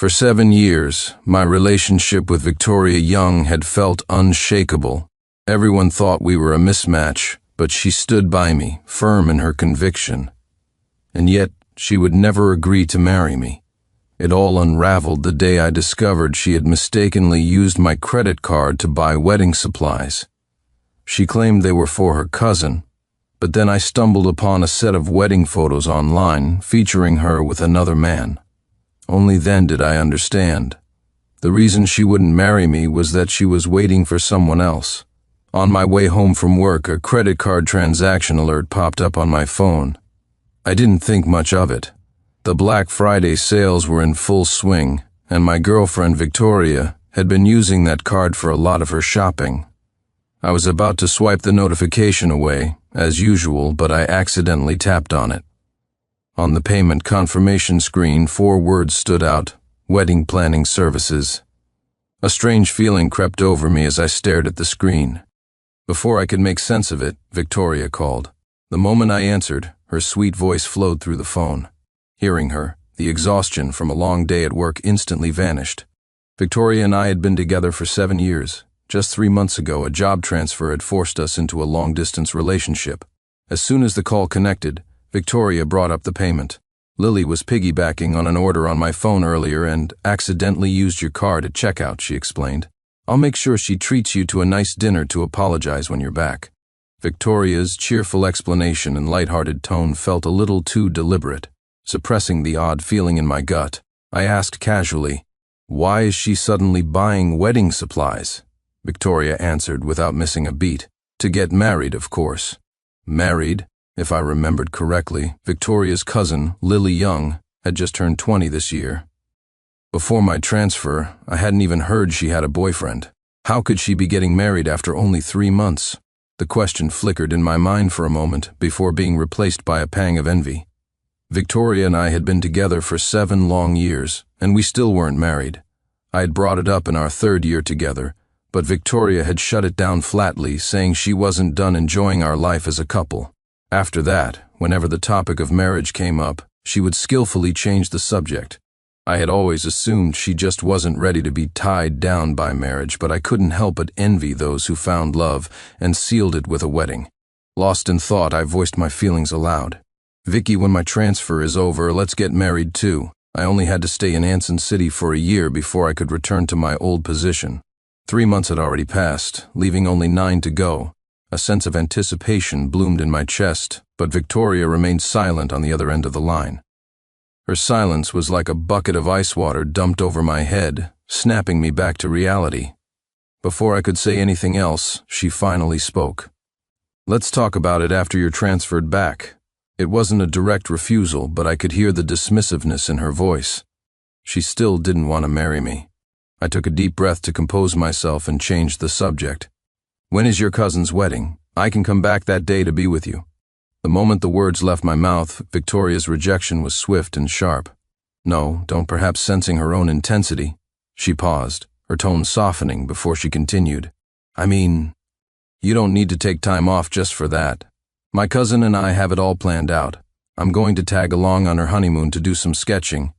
For 7 years, my relationship with Victoria Young had felt unshakable. Everyone thought we were a mismatch, but she stood by me, firm in her conviction. And yet, she would never agree to marry me. It all unraveled the day I discovered she had mistakenly used my credit card to buy wedding supplies. She claimed they were for her cousin, but then I stumbled upon a set of wedding photos online featuring her with another man. Only then did I understand. The reason she wouldn't marry me was that she was waiting for someone else. On my way home from work, a credit card transaction alert popped up on my phone. I didn't think much of it. The Black Friday sales were in full swing, and my girlfriend Victoria had been using that card for a lot of her shopping. I was about to swipe the notification away, as usual, but I accidentally tapped on it. On the payment confirmation screen, 4 words stood out: wedding planning services. A strange feeling crept over me as I stared at the screen. Before I could make sense of it, Victoria called. The moment I answered, her sweet voice flowed through the phone. Hearing her, the exhaustion from a long day at work instantly vanished. Victoria and I had been together for 7 years. Just 3 months ago, a job transfer had forced us into a long-distance relationship. As soon as the call connected, Victoria brought up the payment. Lily was piggybacking on an order on my phone earlier and accidentally used your card at checkout, she explained. I'll make sure she treats you to a nice dinner to apologize when you're back. Victoria's cheerful explanation and lighthearted tone felt a little too deliberate, suppressing the odd feeling in my gut. I asked casually, "Why is she suddenly buying wedding supplies?" Victoria answered without missing a beat. "To get married, of course." Married? If I remembered correctly, Victoria's cousin, Lily Young, had just turned 20 this year. Before my transfer, I hadn't even heard she had a boyfriend. How could she be getting married after only 3 months? The question flickered in my mind for a moment before being replaced by a pang of envy. Victoria and I had been together for 7 long years, and we still weren't married. I had brought it up in our 3rd year together, but Victoria had shut it down flatly, saying she wasn't done enjoying our life as a couple. After that, whenever the topic of marriage came up, she would skillfully change the subject. I had always assumed she just wasn't ready to be tied down by marriage, but I couldn't help but envy those who found love and sealed it with a wedding. Lost in thought, I voiced my feelings aloud. "Vicky, when my transfer is over, let's get married too. I only had to stay in Anson City for a year before I could return to my old position." 3 months had already passed, leaving only 9 to go. A sense of anticipation bloomed in my chest, but Victoria remained silent on the other end of the line. Her silence was like a bucket of ice water dumped over my head, snapping me back to reality. Before I could say anything else, she finally spoke. "Let's talk about it after you're transferred back." It wasn't a direct refusal, but I could hear the dismissiveness in her voice. She still didn't want to marry me. I took a deep breath to compose myself and changed the subject. "When is your cousin's wedding? I can come back that day to be with you." The moment the words left my mouth, Victoria's rejection was swift and sharp. "No, don't," perhaps sensing her own intensity. She paused, her tone softening before she continued. "I mean, you don't need to take time off just for that. My cousin and I have it all planned out. I'm going to tag along on her honeymoon to do some sketching.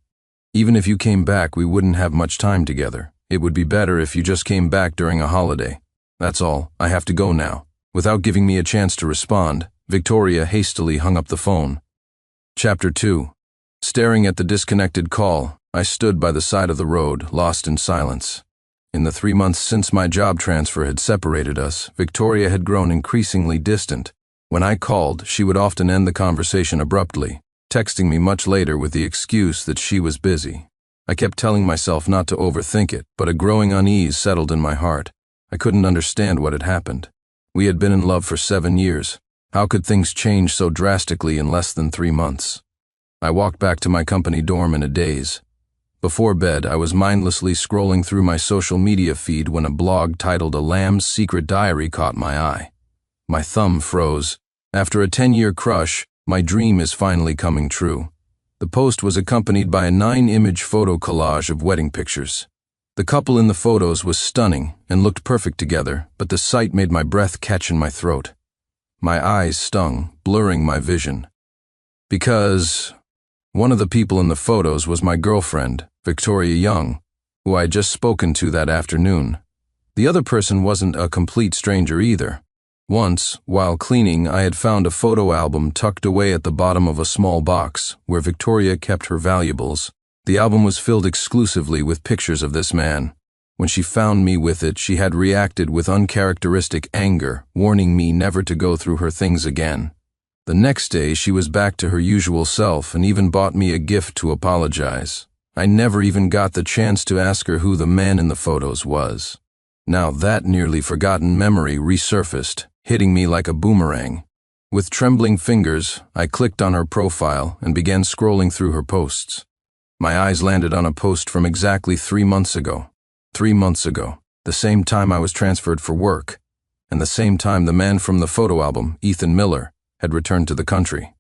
Even if you came back, we wouldn't have much time together. It would be better if you just came back during a holiday. That's all. I have to go now." Without giving me a chance to respond, Victoria hastily hung up the phone. Chapter 2. Staring at the disconnected call, I stood by the side of the road, lost in silence. In the 3 months since my job transfer had separated us, Victoria had grown increasingly distant. When I called, she would often end the conversation abruptly, texting me much later with the excuse that she was busy. I kept telling myself not to overthink it, but a growing unease settled in my heart. I couldn't understand what had happened. We had been in love for 7 years. How could things change so drastically in less than 3 months? I walked back to my company dorm in a daze. Before bed, I was mindlessly scrolling through my social media feed when a blog titled "A Lamb's Secret Diary" caught my eye. My thumb froze. After a 10-year crush, my dream is finally coming true. The post was accompanied by a 9-image photo collage of wedding pictures. The couple in the photos was stunning and looked perfect together, but the sight made my breath catch in my throat. My eyes stung, blurring my vision. Because One of the people in the photos was my girlfriend, Victoria Young, who I had just spoken to that afternoon. The other person wasn't a complete stranger either. Once, while cleaning, I had found a photo album tucked away at the bottom of a small box where Victoria kept her valuables. The album was filled exclusively with pictures of this man. When she found me with it, she had reacted with uncharacteristic anger, warning me never to go through her things again. The next day, she was back to her usual self and even bought me a gift to apologize. I never even got the chance to ask her who the man in the photos was. Now that nearly forgotten memory resurfaced, hitting me like a boomerang. With trembling fingers, I clicked on her profile and began scrolling through her posts. My eyes landed on a post from exactly 3 months ago. 3 months ago, the same time I was transferred for work, and the same time the man from the photo album, Ethan Miller, had returned to the country.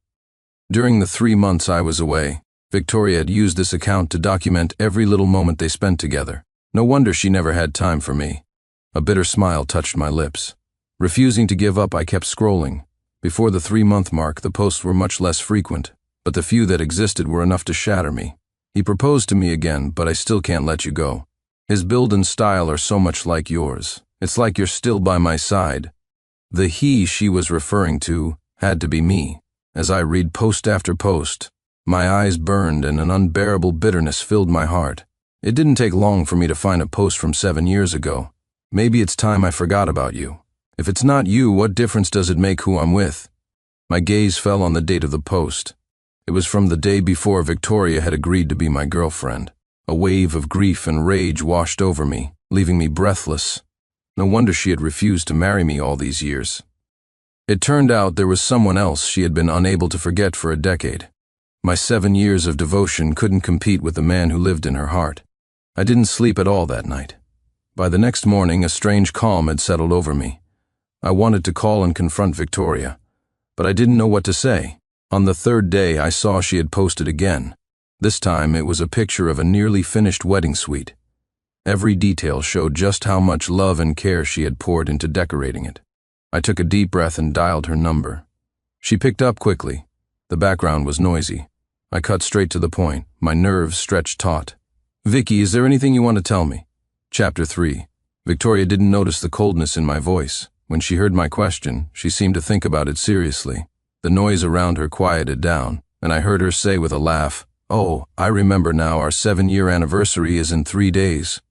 During the 3 months I was away, Victoria had used this account to document every little moment they spent together. No wonder she never had time for me. A bitter smile touched my lips. Refusing to give up, I kept scrolling. Before the 3-month mark, the posts were much less frequent, but the few that existed were enough to shatter me. He proposed to me again, but I still can't let you go. His build and style are so much like yours. It's like you're still by my side. The he she was referring to had to be me. As I read post after post, my eyes burned and an unbearable bitterness filled my heart. It didn't take long for me to find a post from 7 years ago. Maybe it's time I forgot about you. If it's not you, what difference does it make who I'm with? My gaze fell on the date of the post. It was from the day before Victoria had agreed to be my girlfriend. A wave of grief and rage washed over me, leaving me breathless. No wonder she had refused to marry me all these years. It turned out there was someone else she had been unable to forget for a decade. My 7 years of devotion couldn't compete with the man who lived in her heart. I didn't sleep at all that night. By the next morning, a strange calm had settled over me. I wanted to call and confront Victoria, but I didn't know what to say. On the 3rd day, I saw she had posted again. This time, it was a picture of a nearly finished wedding suite. Every detail showed just how much love and care she had poured into decorating it. I took a deep breath and dialed her number. She picked up quickly. The background was noisy. I cut straight to the point, my nerves stretched taut. "Vicky, is there anything you want to tell me?" Chapter 3. Victoria didn't notice the coldness in my voice. When she heard my question, she seemed to think about it seriously. The noise around her quieted down, and I heard her say with a laugh, "Oh, I remember now, our 7-year anniversary is in 3 days.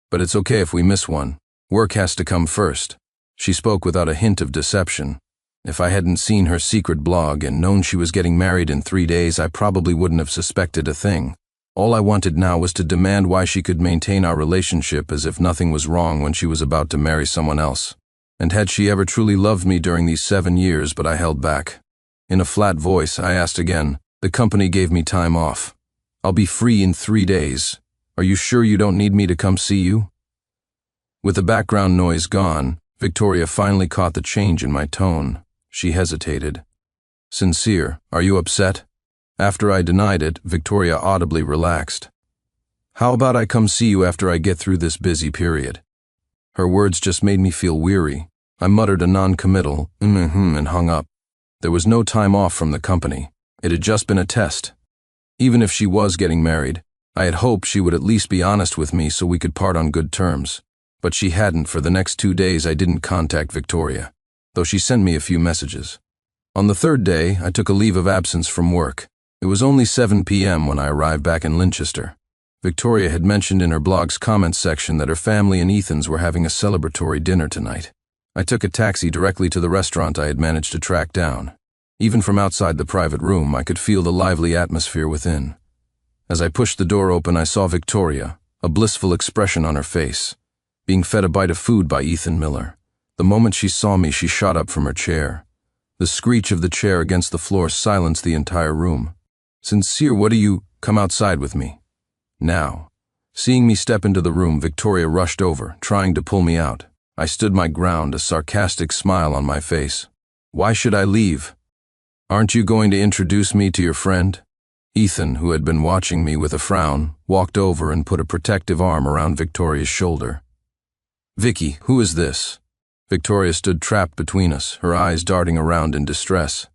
But it's okay if we miss one. Work has to come first." She spoke without a hint of deception. If I hadn't seen her secret blog and known she was getting married in 3 days, I probably wouldn't have suspected a thing. All I wanted now was to demand why she could maintain our relationship as if nothing was wrong when she was about to marry someone else. And had she ever truly loved me during these 7 years, but I held back. In a flat voice, I asked again, "The company gave me time off. I'll be free in 3 days. Are you sure you don't need me to come see you?" With the background noise gone, Victoria finally caught the change in my tone. She hesitated. "Sincere, are you upset?" After I denied it, Victoria audibly relaxed. "How about I come see you after I get through this busy period?" Her words just made me feel weary. I muttered a non-committal and hung up. There was no time off from the company. It had just been a test. Even if she was getting married, I had hoped she would at least be honest with me so we could part on good terms. But she hadn't. For the next 2 days I didn't contact Victoria, though she sent me a few messages. On the 3rd day, I took a leave of absence from work. It was only 7 p.m. when I arrived back in Linchester. Victoria had mentioned in her blog's comments section that her family and Ethan's were having a celebratory dinner tonight. I took a taxi directly to the restaurant I had managed to track down. Even from outside the private room, I could feel the lively atmosphere within. As I pushed the door open, I saw Victoria, a blissful expression on her face, being fed a bite of food by Ethan Miller. The moment she saw me, she shot up from her chair. The screech of the chair against the floor silenced the entire room. "Sincere, what do you... Come outside with me." Now. Seeing me step into the room, Victoria rushed over, trying to pull me out. I stood my ground, a sarcastic smile on my face. "Why should I leave? Aren't you going to introduce me to your friend?" Ethan, who had been watching me with a frown, walked over and put a protective arm around Victoria's shoulder. "Vicky, who is this?" Victoria stood trapped between us, her eyes darting around in distress.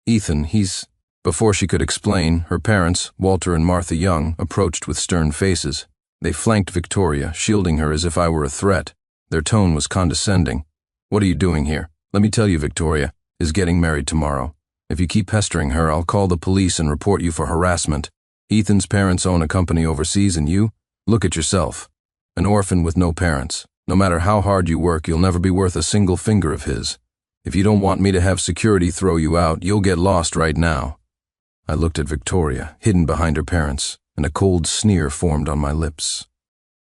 "Ethan, he's..." Before she could explain, her parents, Walter and Martha Young, approached with stern faces. They flanked Victoria, shielding her as if I were a threat. Their tone was condescending. "What are you doing here? Let me tell you, Victoria is getting married tomorrow. If you keep pestering her, I'll call the police and report you for harassment. Ethan's parents own a company overseas, and you? Look at yourself. An orphan with no parents. No matter how hard you work, you'll never be worth a single finger of his. If you don't want me to have security throw you out, you'll get lost right now." I looked at Victoria, hidden behind her parents, and a cold sneer formed on my lips.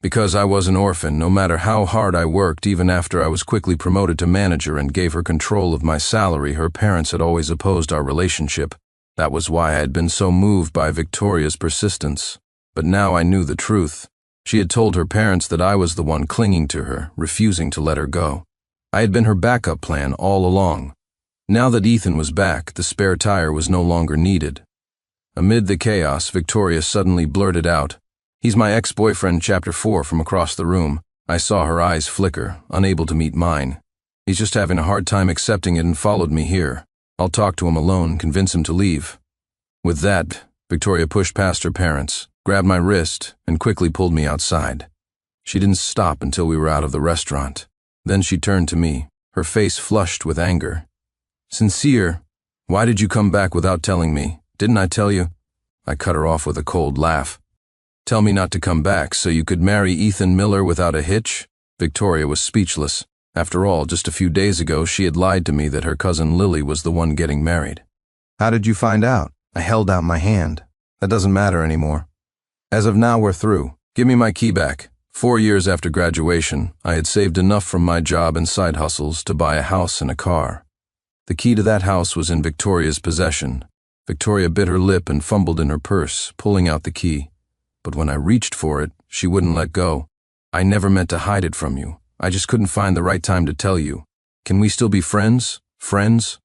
Because I was an orphan, no matter how hard I worked, even after I was quickly promoted to manager and gave her control of my salary, her parents had always opposed our relationship. That was why I had been so moved by Victoria's persistence. But now I knew the truth. She had told her parents that I was the one clinging to her, refusing to let her go. I had been her backup plan all along. Now that Ethan was back, the spare tire was no longer needed. Amid the chaos, Victoria suddenly blurted out, "He's my ex-boyfriend, Chapter 4, from across the room." I saw her eyes flicker, unable to meet mine. "He's just having a hard time accepting it and followed me here. I'll talk to him alone, convince him to leave." With that, Victoria pushed past her parents, grabbed my wrist, and quickly pulled me outside. She didn't stop until we were out of the restaurant. Then she turned to me, her face flushed with anger. "Sincere, why did you come back without telling me? Didn't I tell you?" I cut her off with a cold laugh. "Tell me not to come back so you could marry Ethan Miller without a hitch?" Victoria was speechless. After all, just a few days ago she had lied to me that her cousin Lily was the one getting married. "How did you find out?" I held out my hand. "That doesn't matter anymore. As of now, we're through. Give me my key back." 4 years after graduation, I had saved enough from my job and side hustles to buy a house and a car. The key to that house was in Victoria's possession. Victoria bit her lip and fumbled in her purse, pulling out the key. But when I reached for it, she wouldn't let go. "I never meant to hide it from you. I just couldn't find the right time to tell you. Can we still be friends? Friends?"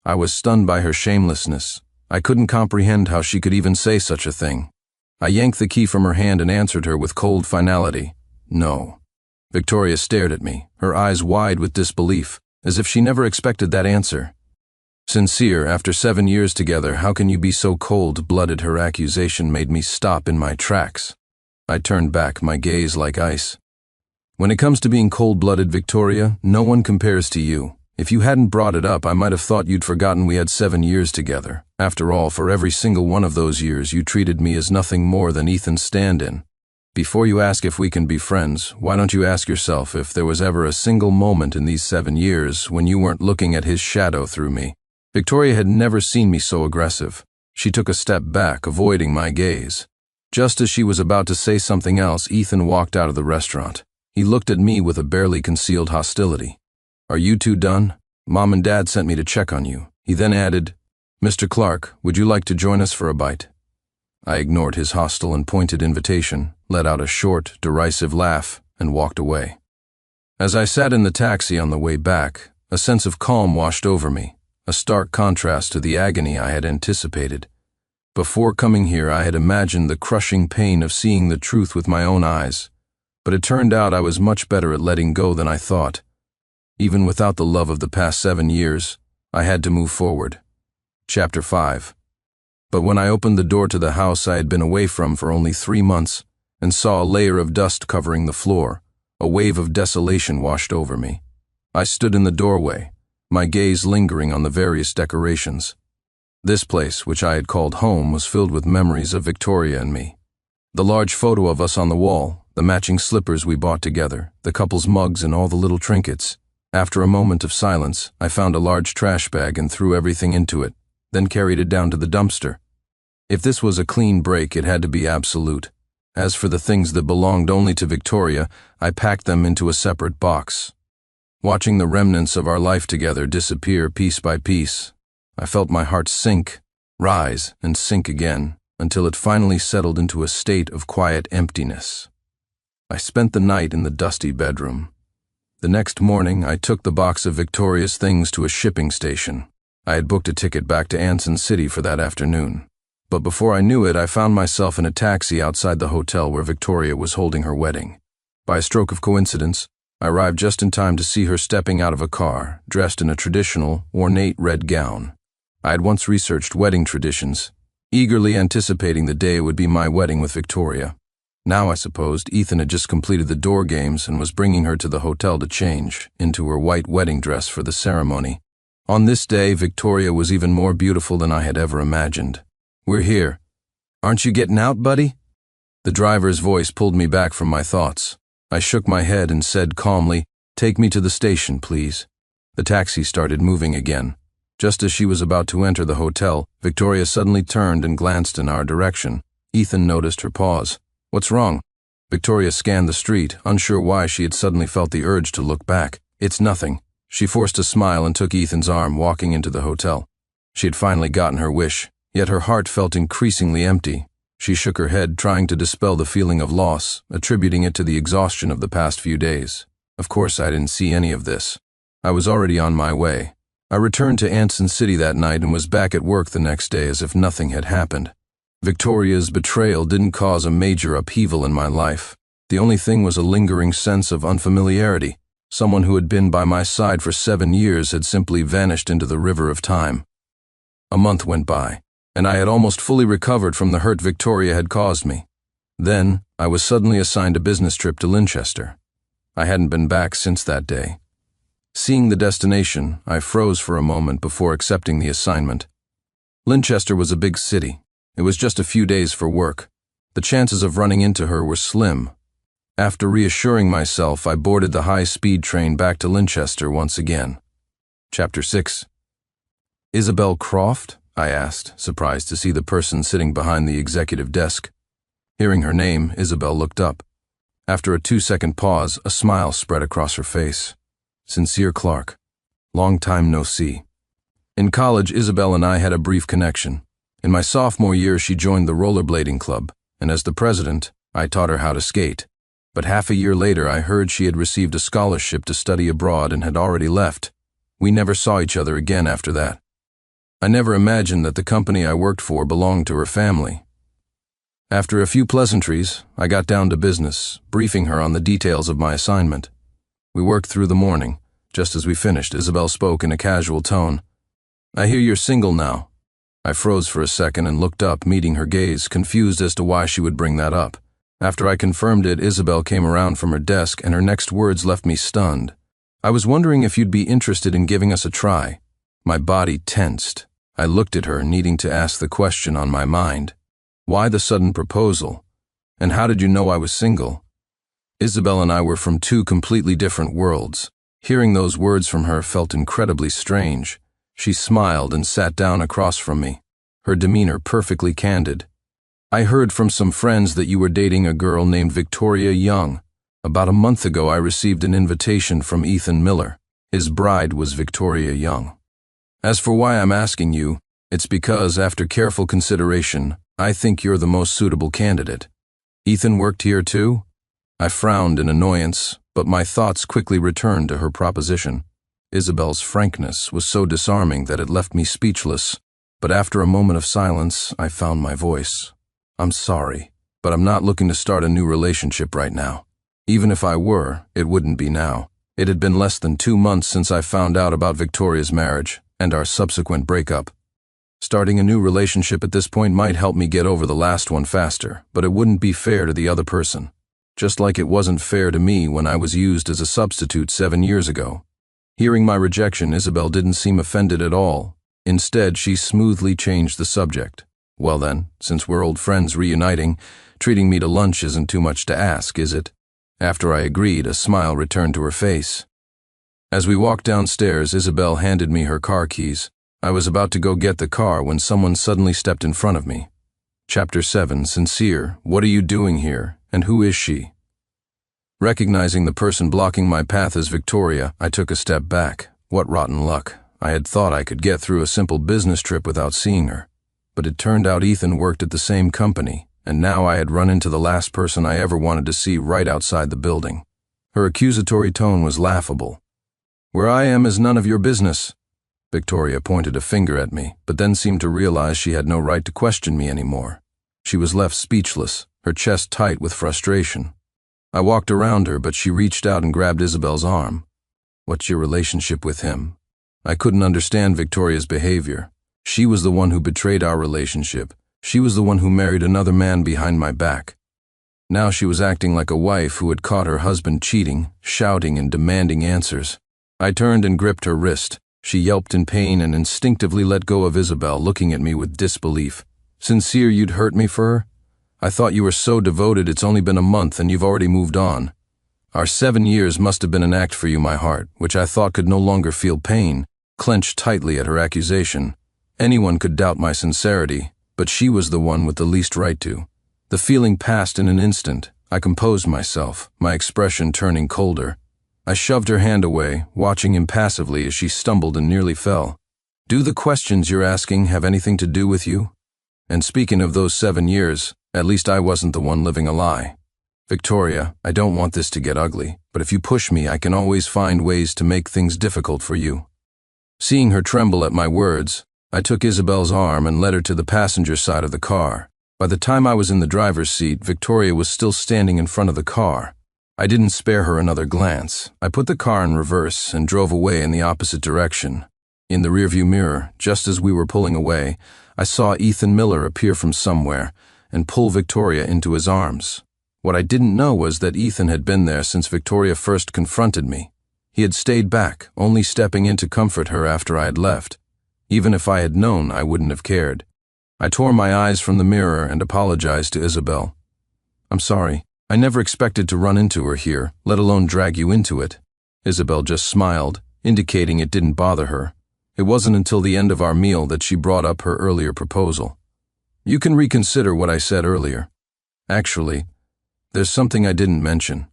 I was stunned by her shamelessness. I couldn't comprehend how she could even say such a thing. I yanked the key from her hand and answered her with cold finality. "No." Victoria stared at me, her eyes wide with disbelief, as if she never expected that answer. "Sincere, after 7 years together, how can you be so cold-blooded?" Her accusation made me stop in my tracks. I turned back, my gaze like ice. "When it comes to being cold-blooded, Victoria, no one compares to you. If you hadn't brought it up, I might have thought you'd forgotten we had 7 years together. After all, for every single one of those years, you treated me as nothing more than Ethan's stand-in. Before you ask if we can be friends, why don't you ask yourself if there was ever a single moment in these 7 years when you weren't looking at his shadow through me?" Victoria had never seen me so aggressive. She took a step back, avoiding my gaze. Just as she was about to say something else, Ethan walked out of the restaurant. He looked at me with a barely concealed hostility. "Are you two done? Mom and Dad sent me to check on you." He then added, "Mr. Clark, would you like to join us for a bite?" I ignored his hostile and pointed invitation, let out a short, derisive laugh, and walked away. As I sat in the taxi on the way back, a sense of calm washed over me, a stark contrast to the agony I had anticipated. Before coming here, I had imagined the crushing pain of seeing the truth with my own eyes, but it turned out I was much better at letting go than I thought. Even without the love of the past 7 years, I had to move forward. Chapter 5. But when I opened the door to the house I had been away from for only 3 months and saw a layer of dust covering the floor, a wave of desolation washed over me. I stood in the doorway, my gaze lingering on the various decorations. This place, which I had called home, was filled with memories of Victoria and me. The large photo of us on the wall, the matching slippers we bought together, the couple's mugs and all the little trinkets. After a moment of silence, I found a large trash bag and threw everything into it, then carried it down to the dumpster. If this was a clean break, it had to be absolute. As for the things that belonged only to Victoria, I packed them into a separate box. Watching the remnants of our life together disappear piece by piece, I felt my heart sink, rise, and sink again, until it finally settled into a state of quiet emptiness. I spent the night in the dusty bedroom. The next morning, I took the box of Victoria's things to a shipping station. I had booked a ticket back to Anson City for that afternoon. But before I knew it, I found myself in a taxi outside the hotel where Victoria was holding her wedding. By a stroke of coincidence, I arrived just in time to see her stepping out of a car, dressed in a traditional, ornate red gown. I had once researched wedding traditions, eagerly anticipating the day it would be my wedding with Victoria. Now I supposed Ethan had just completed the door games and was bringing her to the hotel to change into her white wedding dress for the ceremony. On this day, Victoria was even more beautiful than I had ever imagined. "We're here. Aren't you getting out, buddy?" The driver's voice pulled me back from my thoughts. I shook my head and said calmly, "Take me to the station, please." The taxi started moving again. Just as she was about to enter the hotel, Victoria suddenly turned and glanced in our direction. Ethan noticed her pause. "What's wrong?" Victoria scanned the street, unsure why she had suddenly felt the urge to look back. "It's nothing." She forced a smile and took Ethan's arm, walking into the hotel. She had finally gotten her wish, yet her heart felt increasingly empty. She shook her head, trying to dispel the feeling of loss, attributing it to the exhaustion of the past few days. Of course, I didn't see any of this. I was already on my way. I returned to Anson City that night and was back at work the next day as if nothing had happened. Victoria's betrayal didn't cause a major upheaval in my life. The only thing was a lingering sense of unfamiliarity. Someone who had been by my side for 7 years had simply vanished into the river of time. A month went by, and I had almost fully recovered from the hurt Victoria had caused me. Then, I was suddenly assigned a business trip to Linchester. I hadn't been back since that day. Seeing the destination, I froze for a moment before accepting the assignment. Linchester was a big city. It was just a few days for work. The chances of running into her were slim. After reassuring myself, I boarded the high-speed train back to Linchester once again. Chapter 6. "Isabel Croft?" I asked, surprised to see the person sitting behind the executive desk. Hearing her name, Isabel looked up. After a 2-second pause, a smile spread across her face. "Sincere Clark. Long time no see." In college, Isabel and I had a brief connection. In my sophomore year, she joined the rollerblading club, and as the president, I taught her how to skate. But half a year later, I heard she had received a scholarship to study abroad and had already left. We never saw each other again after that. I never imagined that the company I worked for belonged to her family. After a few pleasantries, I got down to business, briefing her on the details of my assignment. We worked through the morning. Just as we finished, Isabel spoke in a casual tone. "I hear you're single now." I froze for a second and looked up, meeting her gaze, confused as to why she would bring that up. After I confirmed it, Isabel came around from her desk, and her next words left me stunned. "I was wondering if you'd be interested in giving us a try." My body tensed. I looked at her, needing to ask the question on my mind. Why the sudden proposal? And how did you know I was single? Isabel and I were from 2 completely different worlds. Hearing those words from her felt incredibly strange. She smiled and sat down across from me, her demeanor perfectly candid. "I heard from some friends that you were dating a girl named Victoria Young. About a month ago, I received an invitation from Ethan Miller. His bride was Victoria Young. As for why I'm asking you, it's because, after careful consideration, I think you're the most suitable candidate." "Ethan worked here too?" I frowned in annoyance, but my thoughts quickly returned to her proposition. Isabel's frankness was so disarming that it left me speechless, but after a moment of silence, I found my voice. "I'm sorry, but I'm not looking to start a new relationship right now. Even if I were, it wouldn't be now. It had been less than 2 months since I found out about Victoria's marriage and our subsequent breakup. Starting a new relationship at this point might help me get over the last one faster, but it wouldn't be fair to the other person. Just like it wasn't fair to me when I was used as a substitute 7 years ago." Hearing my rejection, Isabel didn't seem offended at all. Instead, she smoothly changed the subject. "Well then, since we're old friends reuniting, treating me to lunch isn't too much to ask, is it?" After I agreed, a smile returned to her face. As we walked downstairs, Isabel handed me her car keys. I was about to go get the car when someone suddenly stepped in front of me. Chapter 7. Sincere, what are you doing here, and who is she? Recognizing the person blocking my path as Victoria, I took a step back. What rotten luck. I had thought I could get through a simple business trip without seeing her. But it turned out Ethan worked at the same company, and now I had run into the last person I ever wanted to see right outside the building. Her accusatory tone was laughable. "Where I am is none of your business." Victoria pointed a finger at me, but then seemed to realize she had no right to question me anymore. She was left speechless, her chest tight with frustration. I walked around her, but she reached out and grabbed Isabel's arm. "What's your relationship with him?" I couldn't understand Victoria's behavior. She was the one who betrayed our relationship. She was the one who married another man behind my back. Now she was acting like a wife who had caught her husband cheating, shouting and demanding answers. I turned and gripped her wrist. She yelped in pain and instinctively let go of Isabel, looking at me with disbelief. Sincere, you'd hurt me for her? I thought you were so devoted. It's only been a month and you've already moved on. Our 7 years must have been an act for you. My heart, which I thought could no longer feel pain, clenched tightly at her accusation. Anyone could doubt my sincerity, but she was the one with the least right to. The feeling passed in an instant. I composed myself, my expression turning colder. I shoved her hand away, watching impassively as she stumbled and nearly fell. Do the questions you're asking have anything to do with you? And speaking of those 7 years, at least I wasn't the one living a lie. Victoria, I don't want this to get ugly, but if you push me, I can always find ways to make things difficult for you. Seeing her tremble at my words, I took Isabel's arm and led her to the passenger side of the car. By the time I was in the driver's seat, Victoria was still standing in front of the car. I didn't spare her another glance. I put the car in reverse and drove away in the opposite direction. In the rearview mirror, just as we were pulling away, I saw Ethan Miller appear from somewhere and pull Victoria into his arms. What I didn't know was that Ethan had been there since Victoria first confronted me. He had stayed back, only stepping in to comfort her after I had left. Even if I had known, I wouldn't have cared. I tore my eyes from the mirror and apologized to Isabel. I'm sorry. I never expected to run into her here, let alone drag you into it. Isabel just smiled, indicating it didn't bother her. It wasn't until the end of our meal that she brought up her earlier proposal. You can reconsider what I said earlier. Actually, there's something I didn't mention.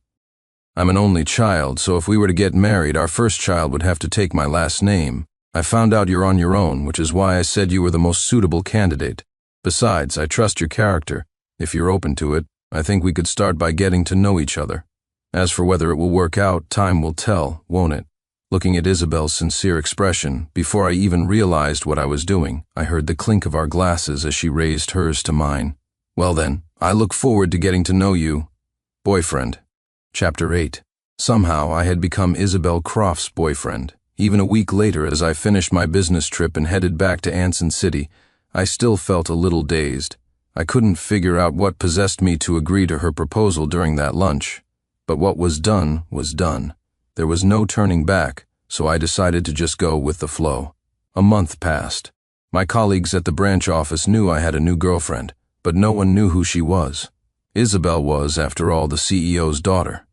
I'm an only child, so if we were to get married, our first child would have to take my last name. I found out you're on your own, which is why I said you were the most suitable candidate. Besides, I trust your character. If you're open to it, I think we could start by getting to know each other. As for whether it will work out, time will tell, won't it? Looking at Isabel's sincere expression, before I even realized what I was doing, I heard the clink of our glasses as she raised hers to mine. Well then, I look forward to getting to know you. Boyfriend. Chapter 8. Somehow I had become Isabel Croft's boyfriend. Even a week later, as I finished my business trip and headed back to Anson City, I still felt a little dazed. I couldn't figure out what possessed me to agree to her proposal during that lunch. But what was done was done. There was no turning back, so I decided to just go with the flow. A month passed. My colleagues at the branch office knew I had a new girlfriend, but no one knew who she was. Isabel was, after all, the CEO's daughter.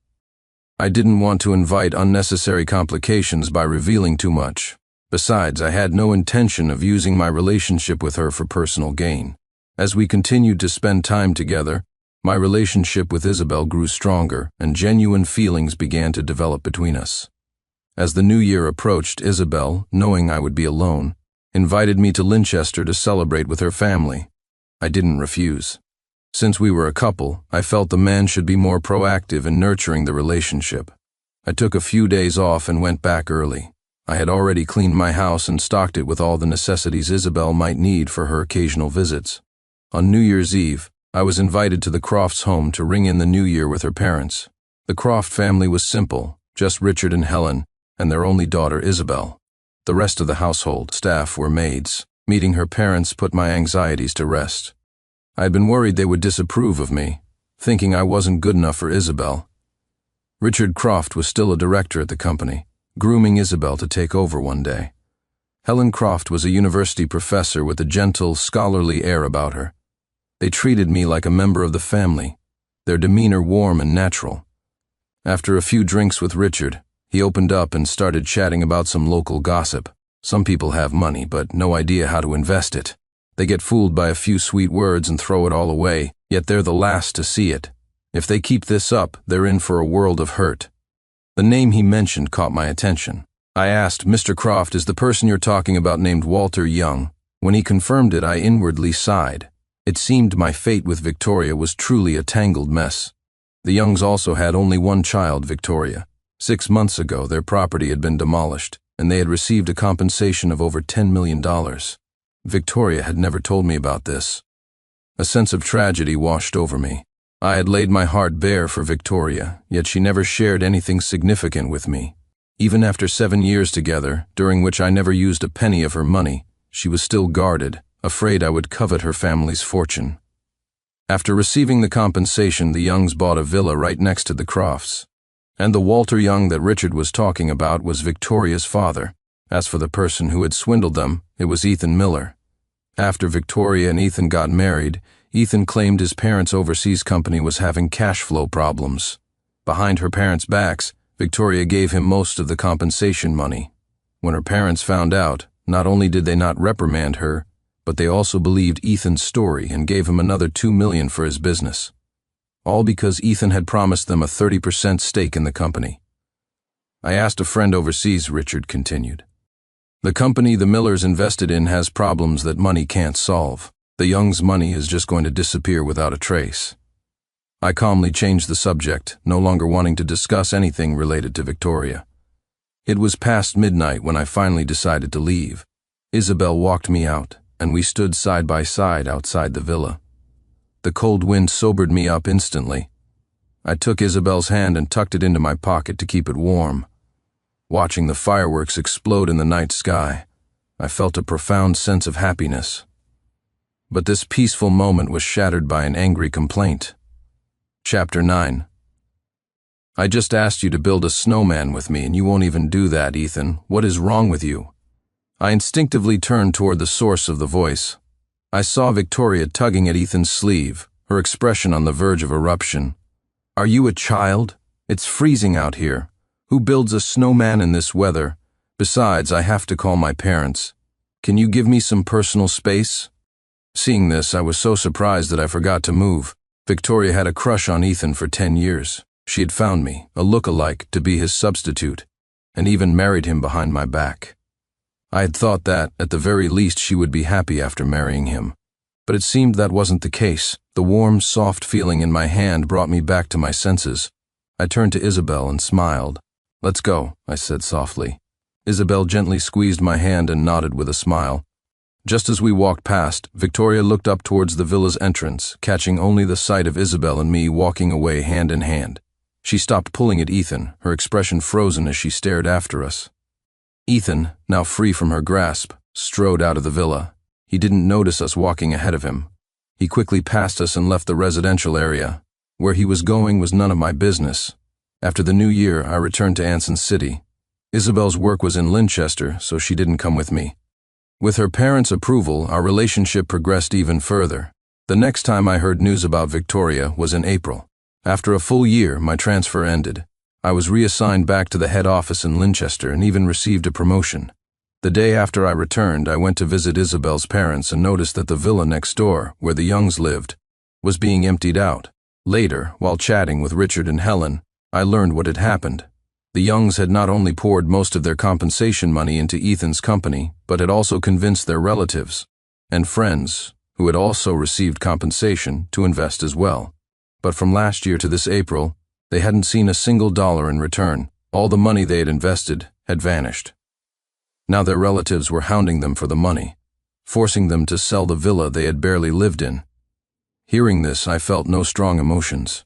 I didn't want to invite unnecessary complications by revealing too much. Besides, I had no intention of using my relationship with her for personal gain. As we continued to spend time together, my relationship with Isabel grew stronger and genuine feelings began to develop between us. As the new year approached, Isabel, knowing I would be alone, invited me to Linchester to celebrate with her family. I didn't refuse. Since we were a couple, I felt the man should be more proactive in nurturing the relationship. I took a few days off and went back early. I had already cleaned my house and stocked it with all the necessities Isabel might need for her occasional visits. On New Year's Eve, I was invited to the Crofts' home to ring in the new year with her parents. The Croft family was simple, just Richard and Helen, and their only daughter Isabel. The rest of the household staff were maids. Meeting her parents put my anxieties to rest. I had been worried they would disapprove of me, thinking I wasn't good enough for Isabel. Richard Croft was still a director at the company, grooming Isabel to take over one day. Helen Croft was a university professor with a gentle, scholarly air about her. They treated me like a member of the family, their demeanor warm and natural. After a few drinks with Richard, he opened up and started chatting about some local gossip. Some people have money, but no idea how to invest it. They get fooled by a few sweet words and throw it all away, yet they're the last to see it. If they keep this up, they're in for a world of hurt. The name he mentioned caught my attention. I asked, Mr. Croft, is the person you're talking about named Walter Young? When he confirmed it, I inwardly sighed. It seemed my fate with Victoria was truly a tangled mess. The Youngs also had only one child, Victoria. 6 months ago, their property had been demolished, and they had received a compensation of over $10 million. Victoria had never told me about this. A sense of tragedy washed over me. I had laid my heart bare for Victoria, yet she never shared anything significant with me. Even after 7 years together, during which I never used a penny of her money, She was still guarded, afraid I would covet her family's fortune. After receiving the compensation, the Youngs bought a villa right next to the Crofts. And the Walter Young that Richard was talking about was Victoria's father. As for the person who had swindled them, it was Ethan Miller. After Victoria and Ethan got married, Ethan claimed his parents' overseas company was having cash flow problems. Behind her parents' backs, Victoria gave him most of the compensation money. When her parents found out, not only did they not reprimand her, but they also believed Ethan's story and gave him another $2 million for his business. All because Ethan had promised them a 30% stake in the company. I asked a friend overseas, Richard continued. The company the Millers invested in has problems that money can't solve. The Youngs' money is just going to disappear without a trace. I calmly changed the subject, no longer wanting to discuss anything related to Victoria. It was past midnight when I finally decided to leave. Isabel walked me out, and we stood side by side outside the villa. The cold wind sobered me up instantly. I took Isabel's hand and tucked it into my pocket to keep it warm. Watching the fireworks explode in the night sky, I felt a profound sense of happiness. But this peaceful moment was shattered by an angry complaint. Chapter 9. I just asked you to build a snowman with me, and you won't even do that, Ethan. What is wrong with you? I instinctively turned toward the source of the voice. I saw Victoria tugging at Ethan's sleeve, her expression on the verge of eruption. Are you a child? It's freezing out here. Who builds a snowman in this weather? Besides, I have to call my parents. Can you give me some personal space? Seeing this, I was so surprised that I forgot to move. Victoria had a crush on Ethan for 10 years. She had found me, a look-alike, to be his substitute, and even married him behind my back. I had thought that, at the very least, she would be happy after marrying him. But it seemed that wasn't the case. The warm, soft feeling in my hand brought me back to my senses. I turned to Isabel and smiled. Let's go, I said softly. Isabel gently squeezed my hand and nodded with a smile. Just as we walked past, Victoria looked up towards the villa's entrance, catching only the sight of Isabel and me walking away hand in hand. She stopped pulling at Ethan, her expression frozen as she stared after us. Ethan, now free from her grasp, strode out of the villa. He didn't notice us walking ahead of him. He quickly passed us and left the residential area. Where he was going was none of my business. After the new year, I returned to Anson City. Isabel's work was in Linchester, so she didn't come with me. With her parents' approval, our relationship progressed even further. The next time I heard news about Victoria was in April. After a full year, my transfer ended. I was reassigned back to the head office in Linchester and even received a promotion. The day after I returned, I went to visit Isabel's parents and noticed that the villa next door, where the Youngs lived, was being emptied out. Later, while chatting with Richard and Helen, I learned what had happened. The Youngs had not only poured most of their compensation money into Ethan's company, but had also convinced their relatives and friends, who had also received compensation, to invest as well. But from last year to this April, they hadn't seen a single dollar in return. All the money they had invested had vanished. Now their relatives were hounding them for the money, forcing them to sell the villa they had barely lived in. Hearing this, I felt no strong emotions.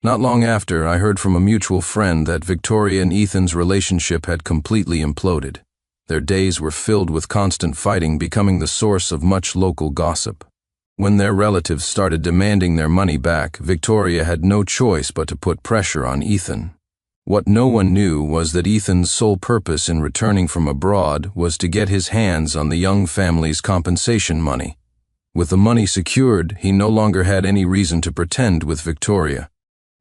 Not long after, I heard from a mutual friend that Victoria and Ethan's relationship had completely imploded. Their days were filled with constant fighting, becoming the source of much local gossip. When their relatives started demanding their money back, Victoria had no choice but to put pressure on Ethan. What no one knew was that Ethan's sole purpose in returning from abroad was to get his hands on the Young family's compensation money. With the money secured, he no longer had any reason to pretend with Victoria.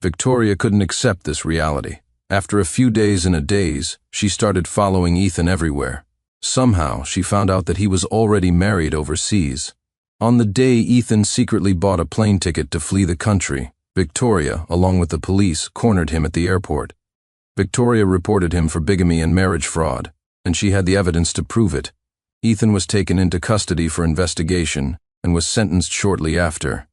Victoria couldn't accept this reality. After a few days in a daze, she started following Ethan everywhere. Somehow, she found out that he was already married overseas. On the day Ethan secretly bought a plane ticket to flee the country, Victoria, along with the police, cornered him at the airport. Victoria reported him for bigamy and marriage fraud, and she had the evidence to prove it. Ethan was taken into custody for investigation and was sentenced shortly after.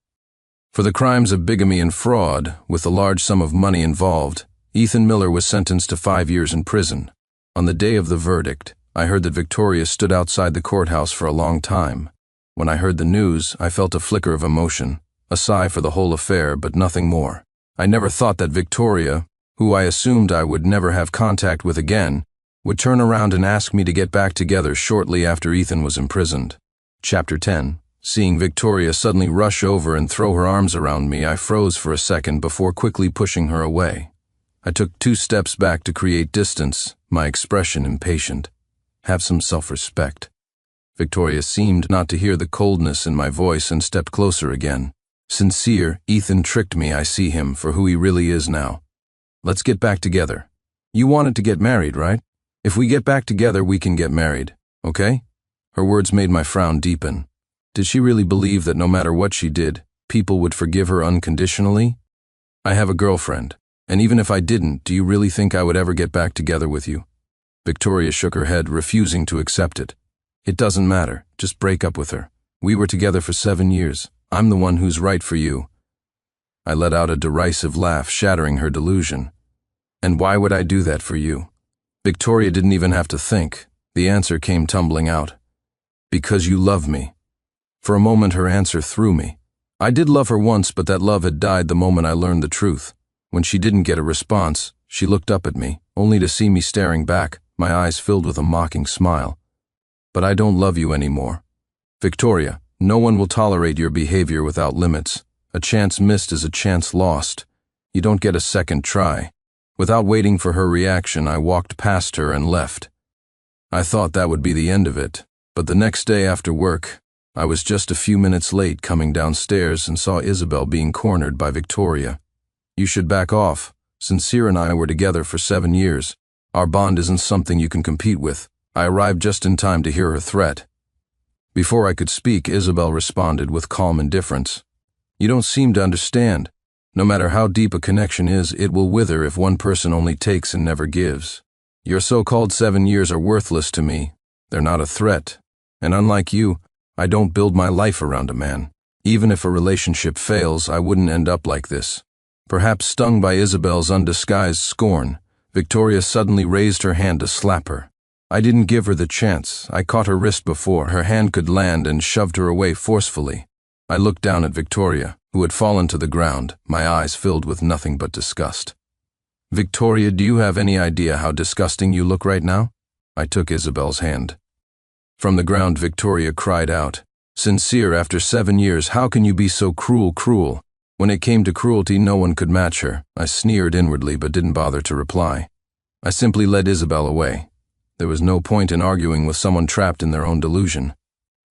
For the crimes of bigamy and fraud, with a large sum of money involved, Ethan Miller was sentenced to 5 years in prison. On the day of the verdict, I heard that Victoria stood outside the courthouse for a long time. When I heard the news, I felt a flicker of emotion, a sigh for the whole affair, but nothing more. I never thought that Victoria, who I assumed I would never have contact with again, would turn around and ask me to get back together shortly after Ethan was imprisoned. Chapter 10. Seeing Victoria suddenly rush over and throw her arms around me, I froze for a second before quickly pushing her away. I took 2 steps back to create distance, my expression impatient. Have some self-respect. Victoria seemed not to hear the coldness in my voice and stepped closer again. Sincere, Ethan tricked me. I see him for who he really is now. Let's get back together. You wanted to get married, right? If we get back together, we can get married, okay? Her words made my frown deepen. Did she really believe that no matter what she did, people would forgive her unconditionally? I have a girlfriend, and even if I didn't, do you really think I would ever get back together with you? Victoria shook her head, refusing to accept it. It doesn't matter, just break up with her. We were together for 7 years. I'm the one who's right for you. I let out a derisive laugh, shattering her delusion. And why would I do that for you? Victoria didn't even have to think. The answer came tumbling out. Because you love me. For a moment her answer threw me. I did love her once, but that love had died the moment I learned the truth. When she didn't get a response, she looked up at me, only to see me staring back, my eyes filled with a mocking smile. But I don't love you anymore. Victoria, no one will tolerate your behavior without limits. A chance missed is a chance lost. You don't get a second try. Without waiting for her reaction, I walked past her and left. I thought that would be the end of it, but the next day after work, I was just a few minutes late coming downstairs and saw Isabel being cornered by Victoria. You should back off. Sincere and I were together for 7 years. Our bond isn't something you can compete with. I arrived just in time to hear her threat. Before I could speak, Isabel responded with calm indifference. You don't seem to understand. No matter how deep a connection is, it will wither if one person only takes and never gives. Your so-called 7 years are worthless to me. They're not a threat. And unlike you, I don't build my life around a man. Even if a relationship fails, I wouldn't end up like this. Perhaps stung by Isabel's undisguised scorn, Victoria suddenly raised her hand to slap her. I didn't give her the chance. I caught her wrist before her hand could land and shoved her away forcefully. I looked down at Victoria, who had fallen to the ground, my eyes filled with nothing but disgust. Victoria, do you have any idea how disgusting you look right now? I took Isabel's hand. From the ground, Victoria cried out, Sincere, after 7 years, how can you be so cruel? When it came to cruelty, no one could match her. I sneered inwardly but didn't bother to reply. I simply led Isabel away. There was no point in arguing with someone trapped in their own delusion.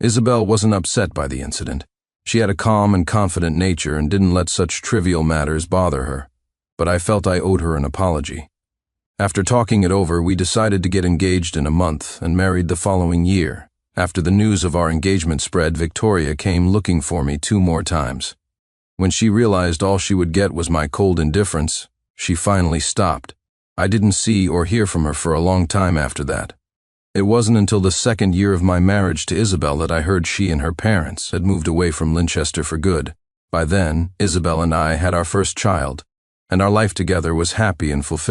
Isabel wasn't upset by the incident. She had a calm and confident nature and didn't let such trivial matters bother her. But I felt I owed her an apology. After talking it over, we decided to get engaged in a month and married the following year. After the news of our engagement spread, Victoria came looking for me 2 more times. When she realized all she would get was my cold indifference, she finally stopped. I didn't see or hear from her for a long time after that. It wasn't until the 2nd year of my marriage to Isabel that I heard she and her parents had moved away from Linchester for good. By then, Isabel and I had our first child, and our life together was happy and fulfilling.